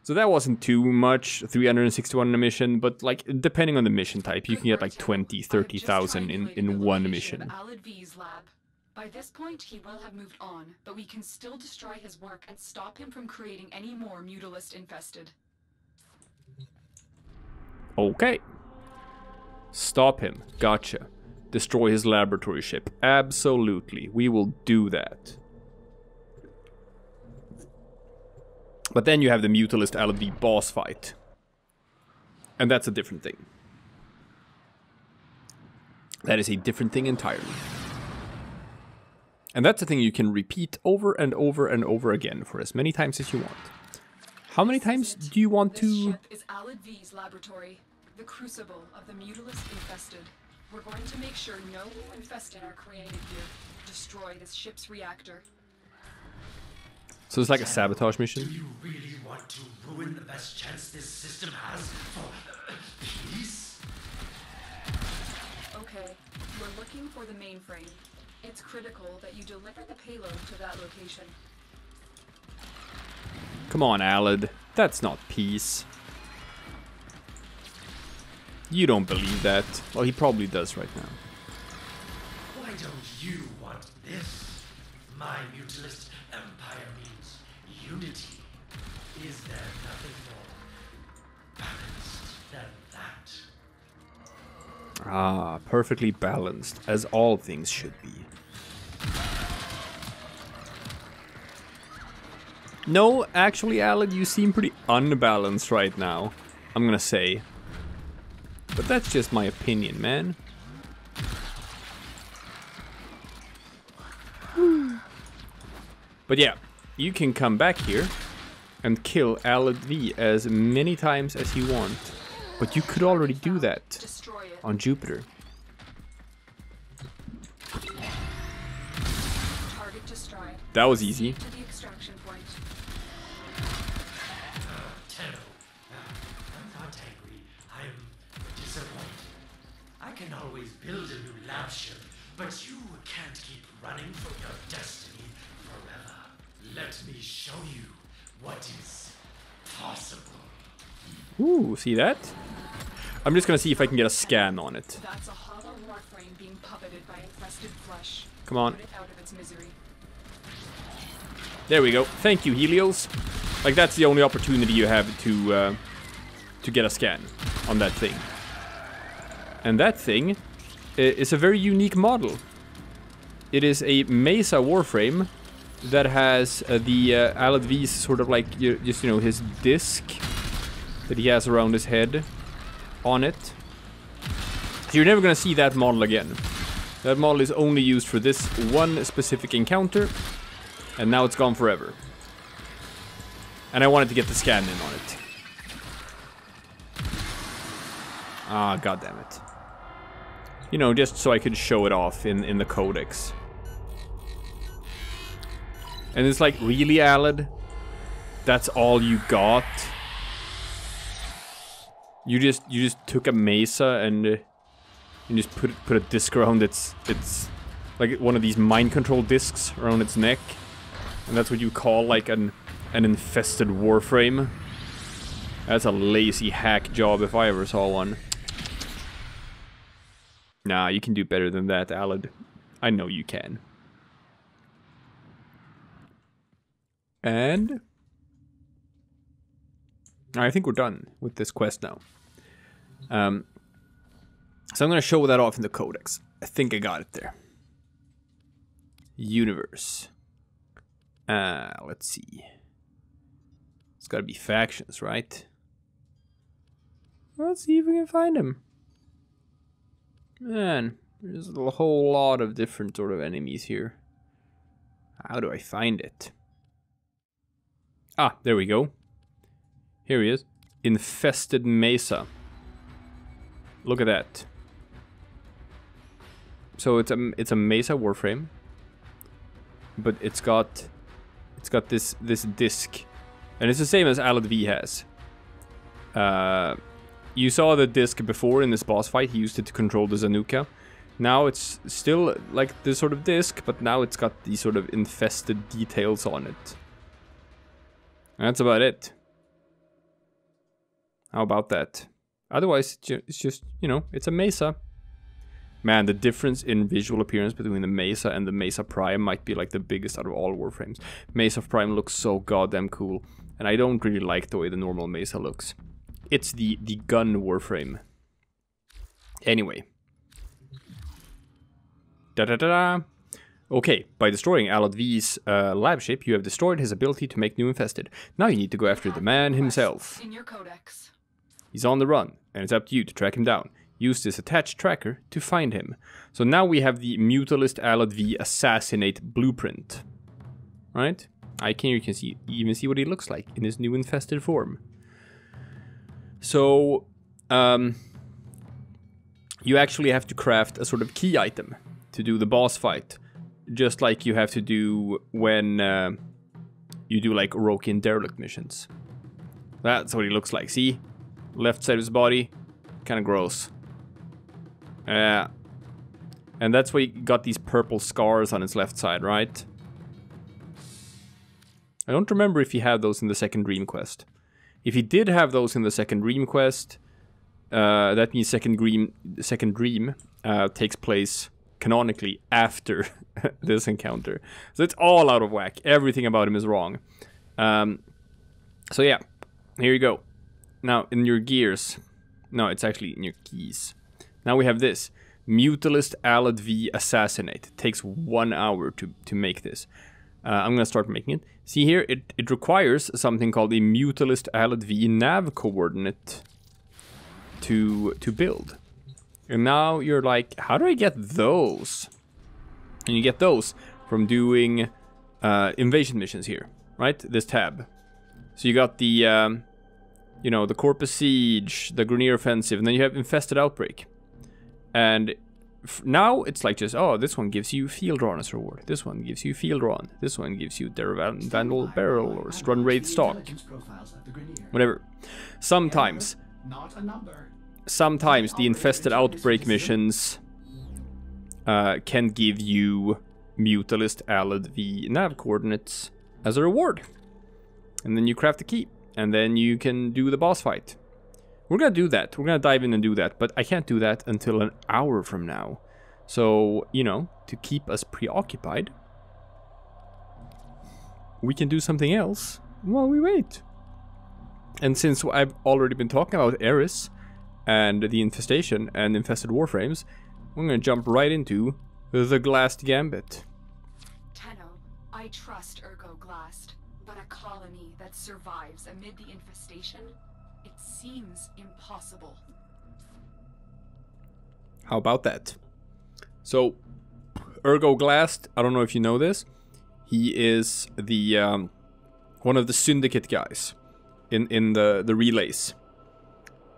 So that wasn't too much, 361 in a mission, but like depending on the mission type, you can get like 20, 30,000 in one mission. By this point, he will have moved on, but we can still destroy his work and stop him from creating any more mutalist infested. Okay. Stop him. Gotcha. Destroy his laboratory ship. Absolutely. We will do that. But then you have the Mutalist LV boss fight. And that's a different thing. That is a different thing entirely. And that's a thing you can repeat over and over and over again for as many times as you want. How many times do you want to... This ship is Alad V's laboratory, the crucible of the mutalist infested. We're going to make sure no infested are created here. Destroy this ship's reactor. So it's like a sabotage mission? Do you really want to ruin the best chance this system has for peace? Okay, we're looking for the mainframe. It's critical that you deliver the payload to that location. Come on, Alad. That's not peace. You don't believe that. Well, he probably does right now. Why don't you want this? My mutalist empire means unity. Is there nothing more balanced than that? Ah, perfectly balanced, as all things should be. No, actually, Alad, you seem pretty unbalanced right now, I'm gonna say. But that's just my opinion, man. But yeah, you can come back here and kill Alad V as many times as you want. But you could already do that on Jupiter. That was easy. Tenno, I'm not angry. I'm disappointed. I can always build a new lab ship, but you can't keep running from your destiny forever. Let me show you what is possible. Ooh, see that? I'm just gonna see if I can get a scan on it. That's a hollow Warframe being puppeted by infested flesh. Come on. Put it out of its misery. There we go. Thank you, Helios. Like, that's the only opportunity you have to get a scan on that thing. And that thing is a very unique model. It is a Mesa Warframe that has the Alad V's sort of like, just, you know, his disc that he has around his head on it. So you're never gonna see that model again. That model is only used for this one specific encounter. And now it's gone forever. And I wanted to get the scan in on it. Ah, goddammit. You know, just so I could show it off in the codex. And it's like, really, Alad? That's all you got? You just took a Mesa and you just put a disc around its like one of these mind control discs around its neck. And that's what you call like an infested Warframe. That's a lazy hack job if I ever saw one. Nah, you can do better than that, Alad. I know you can. And I think we're done with this quest now. So I'm gonna show that off in the codex. I think I got it there. Universe. Let's see. It's gotta be factions, right? Let's see if we can find them. Man, there's a whole lot of different sort of enemies here. How do I find it? Ah, there we go. Here he is. Infested Mesa. Look at that. So it's a Mesa Warframe. But it's got this disc. And it's the same as Alad V has. You saw the disc before in this boss fight. He used it to control the Zanuka. Now it's still like this sort of disc, but now it's got these sort of infested details on it. And that's about it. How about that? Otherwise, it's just, you know, it's a Mesa. Man, the difference in visual appearance between the Mesa and the Mesa Prime might be like the biggest out of all Warframes. Mesa Prime looks so goddamn cool, and I don't really like the way the normal Mesa looks. It's the gun Warframe. Anyway. Da-da-da-da. Okay, by destroying Alad V's lab ship, you have destroyed his ability to make new infested. Now you need to go after the man himself. In your codex. He's on the run, and it's up to you to track him down. Use this attached tracker to find him. So now we have the Mutalist Alad V Assassinate blueprint. Right? You can even see what he looks like in his new infested form. So, you actually have to craft a sort of key item to do the boss fight. Just like you have to do when you do like Orochian Derelict missions. That's what he looks like, see? Left side of his body, kind of gross. And that's why he got these purple scars on his left side, right? I don't remember if he had those in the second Dream Quest. If he did have those in the second Dream Quest, that means second Dream takes place canonically after this encounter. So it's all out of whack. Everything about him is wrong. So yeah, here you go. Now, in your gears... No, it's actually in your keys. Now we have this. Mutalist Alad V Assassinate. It takes 1 hour to make this. I'm gonna start making it. See here, it requires something called a Mutalist Alad V nav coordinate to build. And now you're like, how do I get those? And you get those from doing invasion missions here, right? This tab. So you got the, you know, the Corpus Siege, the Grenier Offensive, and then you have Infested Outbreak. And now it's like just, oh, this one gives you Field Drawn as a reward. This one gives you Field Drawn. This one gives you Vandal Barrel or Strun Wraith Stock. Whatever. Sometimes the Infested Outbreak missions can give you Mutalist Alad V nav coordinates as a reward. And then you craft the key. And then you can do the boss fight. We're gonna do that. We're gonna dive in and do that. But I can't do that until an hour from now. So, you know, to keep us preoccupied, we can do something else while we wait. And since I've already been talking about Eris and the infestation and infested Warframes, I'm gonna jump right into the Glast Gambit. Tenno, I trust Ergo Glast, but a colony that survives amid the infestation? It seems impossible. How about that? So, Ergo Glast, I don't know if you know this, he is the one of the Syndicate guys in the relays.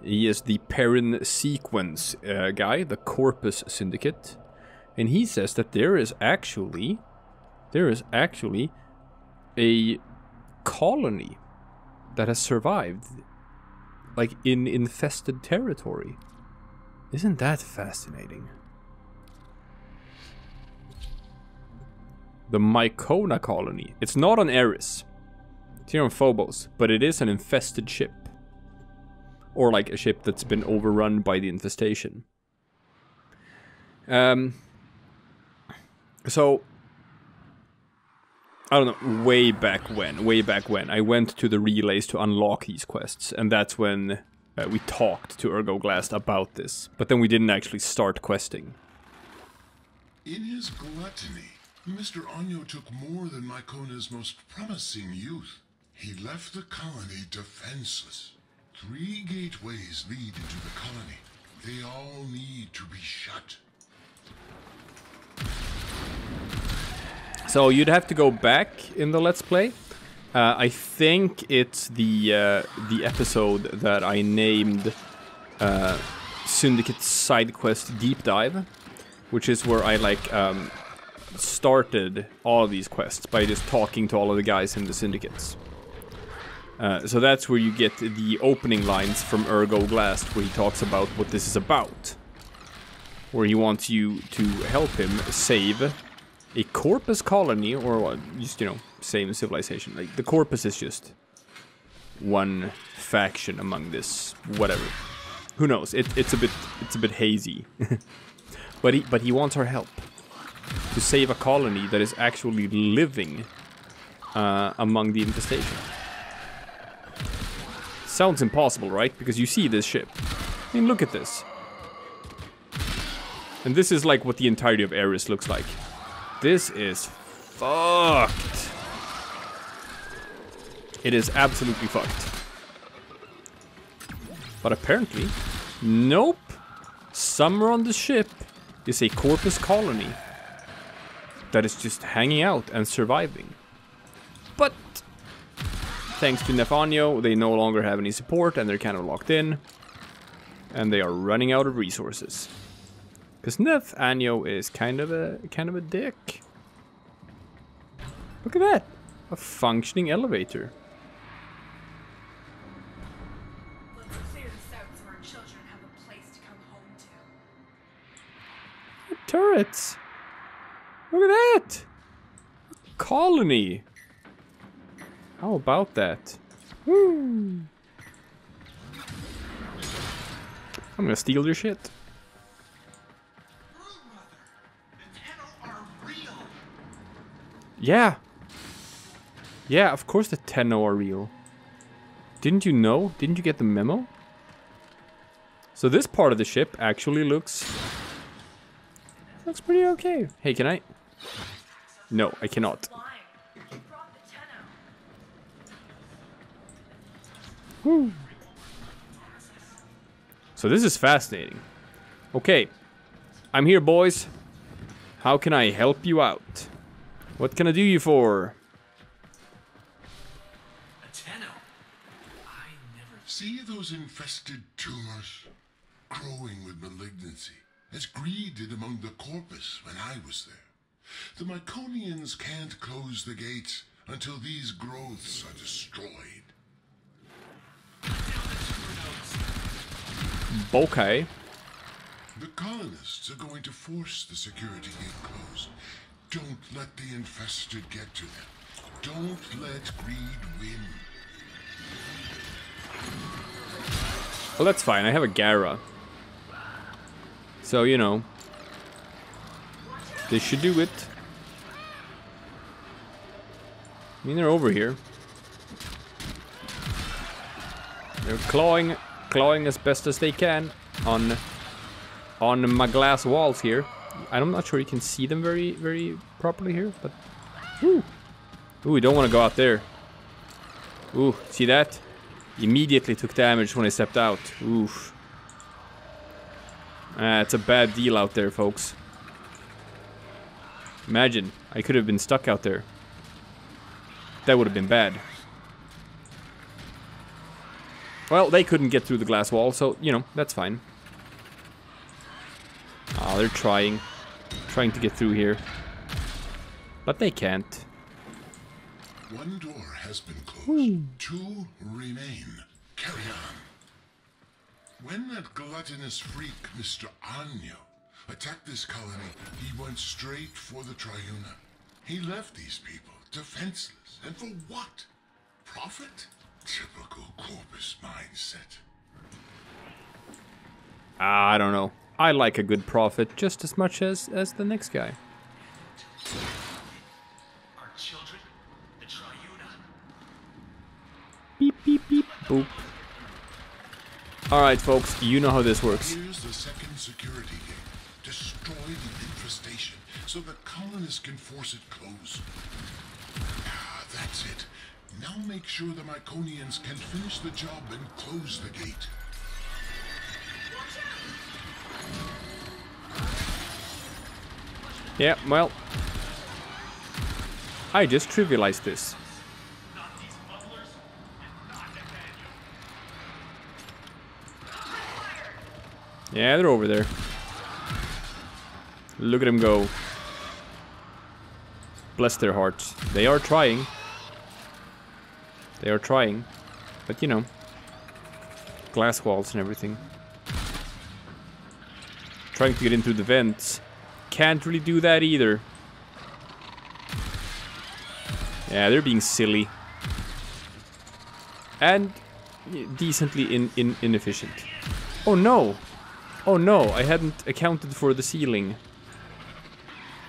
He is the Perrin Sequence guy, the Corpus Syndicate, and he says that there is actually a colony that has survived, like in infested territory. Isn't that fascinating? The Mycona colony. It's not on Eris. It's here on Phobos, but it is an infested ship. Or like a ship that's been overrun by the infestation. So, I don't know, way back when, I went to the relays to unlock these quests, and that's when we talked to Ergo Glast about this. But then we didn't actually start questing. In his gluttony, Mr. Anyo took more than Mycona's most promising youth. He left the colony defenseless. 3 gateways lead into the colony. They all need to be shut. So you'd have to go back in the Let's Play. I think it's the episode that I named Syndicate Side Quest Deep Dive, which is where I like started all of these quests by just talking to all of the guys in the Syndicates. So that's where you get the opening lines from Ergo Glast, where he talks about what this is about. Where he wants you to help him save a Corpus colony, or just, you know, same civilization. Like, the Corpus is just one faction among this whatever. Who knows? It's a bit hazy. but he wants our help to save a colony that is actually living among the infestation. Sounds impossible, right? Because you see this ship. I mean, look at this. And this is like what the entirety of Eris looks like. This is fucked. It is absolutely fucked. But apparently, nope. Somewhere on the ship is a corpus colony that is just hanging out and surviving. But thanks to Nefanyo, they no longer have any support and they're kind of locked in. And they are running out of resources. Because Nefanyo is kind of a dick. Look at that. A functioning elevator. Let's clear this out so our children have a place to come home to. Turrets. Look at that. A colony. How about that? Woo. I'm gonna steal your shit. Yeah. Yeah, of course the Tenno are real. Didn't you know? Didn't you get the memo? So this part of the ship actually looks pretty okay. Hey, can I? No, I cannot. Woo. So this is fascinating. Okay. I'm here, boys. How can I help you out? What can I do you for? Tenno. I never See those infested tumors growing with malignancy, as greed did among the corpus when I was there. The Myconians can't close the gates until these growths are destroyed. Okay. The colonists are going to force the security gate closed. Don't let the infested get to them. Don't let greed win. Well, that's fine. I have a Gara. So, you know. This should do it. I mean, they're over here. They're clawing as best as they can on my glass walls here. I'm not sure you can see them very properly here, but ooh, we don't want to go out there. Ooh, see that? Immediately took damage when I stepped out. Oof. It's a bad deal out there, folks. Imagine, I could have been stuck out there. That would have been bad. Well, they couldn't get through the glass wall, so, you know, that's fine. Oh, they're trying to get through here. But they can't. One door has been closed. Two remain. Carry on. When that gluttonous freak, Mr. Anyo, attacked this colony, he went straight for the Triuna. He left these people defenseless. And for what? Profit? Typical corpus mindset. I don't know. I like a good profit just as much as the next guy. Our children, the Triuna. Beep, beep, beep, boop. Alright, folks, you know how this works. Here's the second security gate. Destroy the infestation so the colonists can force it closed. Ah, that's it. Now make sure the Myconians can finish the job and close the gate. Yeah, well, I just trivialized this. Yeah, they're over there. Look at them go. Bless their hearts. They are trying. They are trying. But, you know, glass walls and everything. Trying to get in through the vents. Can't really do that either. Yeah, they're being silly. And decently inefficient. Oh no! Oh no, I hadn't accounted for the ceiling.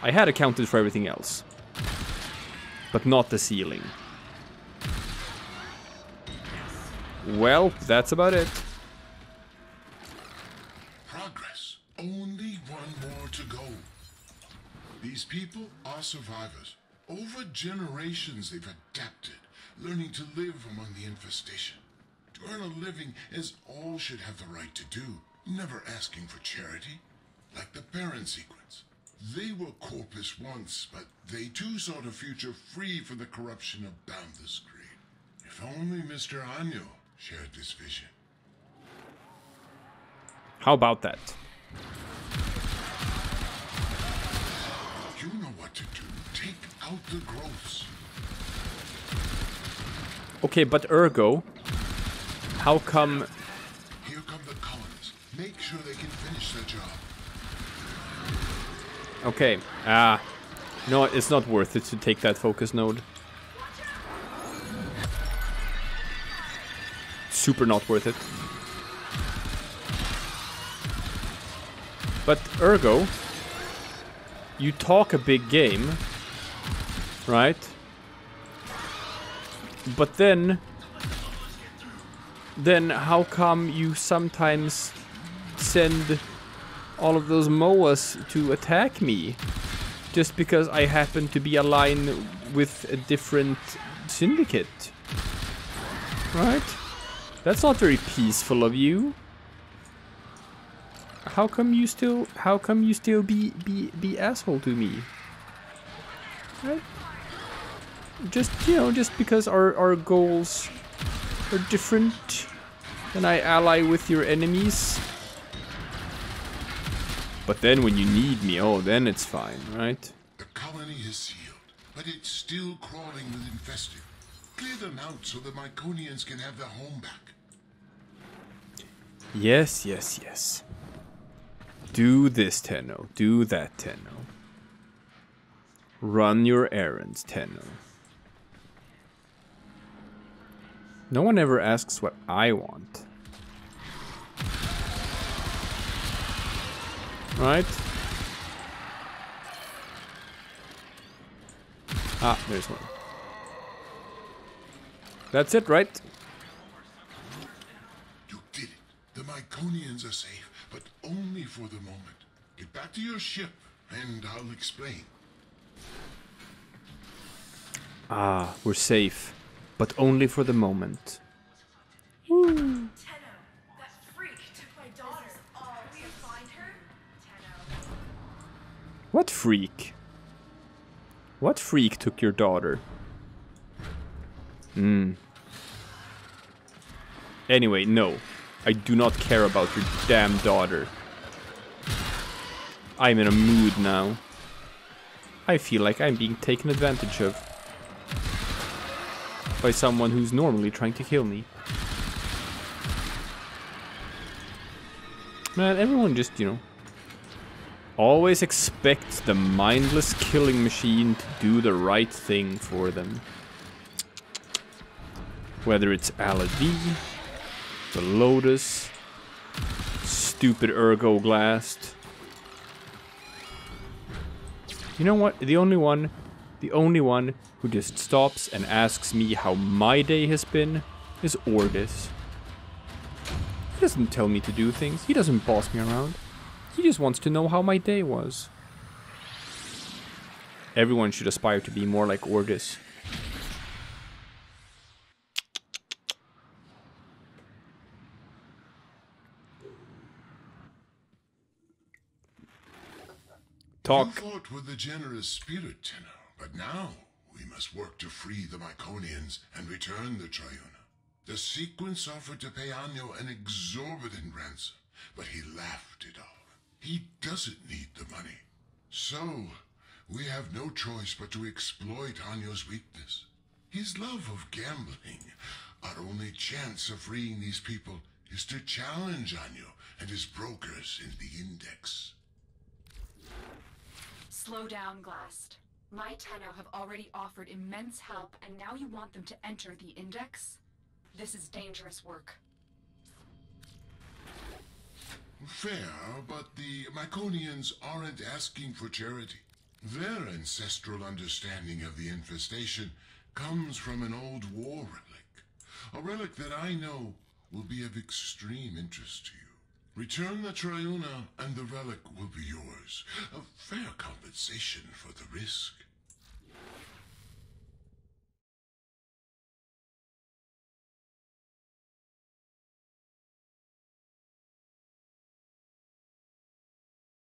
I had accounted for everything else. But not the ceiling. Well, that's about it. Progress. Only one more to go. These people are survivors. Over generations they've adapted, learning to live among the infestation. To earn a living as all should have the right to do, never asking for charity. Like the parent sequence. They were corpus once, but they too sought a future free from the corruption of boundless greed. If only Mr. Anyo shared this vision. How about that? You know what to do. Take out the growths. Okay, but Ergo, how come... Here come the colonists. Make sure they can finish their job. Okay, no, it's not worth it to take that focus node. Super not worth it. But Ergo, you talk a big game, right? But then how come you sometimes send all of those MOAs to attack me? Just because I happen to be aligned with a different syndicate. Right? That's not very peaceful of you. How come you still be asshole to me? Right? Just, you know, just because our goals are different and I ally with your enemies. But then when you need me, oh, then it's fine, right? The colony is sealed, but it's still crawling with infested. Clear them out so the Myconians can have their home back. Yes, yes, yes. Do this, Tenno. Do that, Tenno. Run your errands, Tenno. No one ever asks what I want. Right? Ah, there's one. That's it, right? You did it. The Myconians are safe, but only for the moment. Get back to your ship, and I'll explain. Ah, we're safe, but only for the moment. Woo. Tenno, that freak took my daughter. Will you find her? Tenno. What freak? What freak took your daughter? Anyway, no. I do not care about your damn daughter. I'm in a mood now. I feel like I'm being taken advantage of. By someone who's normally trying to kill me. Man, everyone just, you know, always expects the mindless killing machine to do the right thing for them. Whether it's Aladdin, the Lotus, stupid Ergo Glast. You know what? The only one who just stops and asks me how my day has been is Ordis. He doesn't tell me to do things. He doesn't boss me around. He just wants to know how my day was. Everyone should aspire to be more like Ordis. Talk. You fought with a generous spirit, Tenno, but now we must work to free the Myconians and return the Triuna. The sequence offered to pay Anyo an exorbitant ransom, but he laughed it off. He doesn't need the money. So, we have no choice but to exploit Anyo's weakness. His love of gambling. Our only chance of freeing these people is to challenge Anyo and his brokers in the Index. Slow down, Glast. My Tenno have already offered immense help, and now you want them to enter the Index? This is dangerous work. Fair, but the Myconians aren't asking for charity. Their ancestral understanding of the infestation comes from an old war relic. A relic that I know will be of extreme interest to you. Return the Triuna and the relic will be yours. A fair compensation for the risk.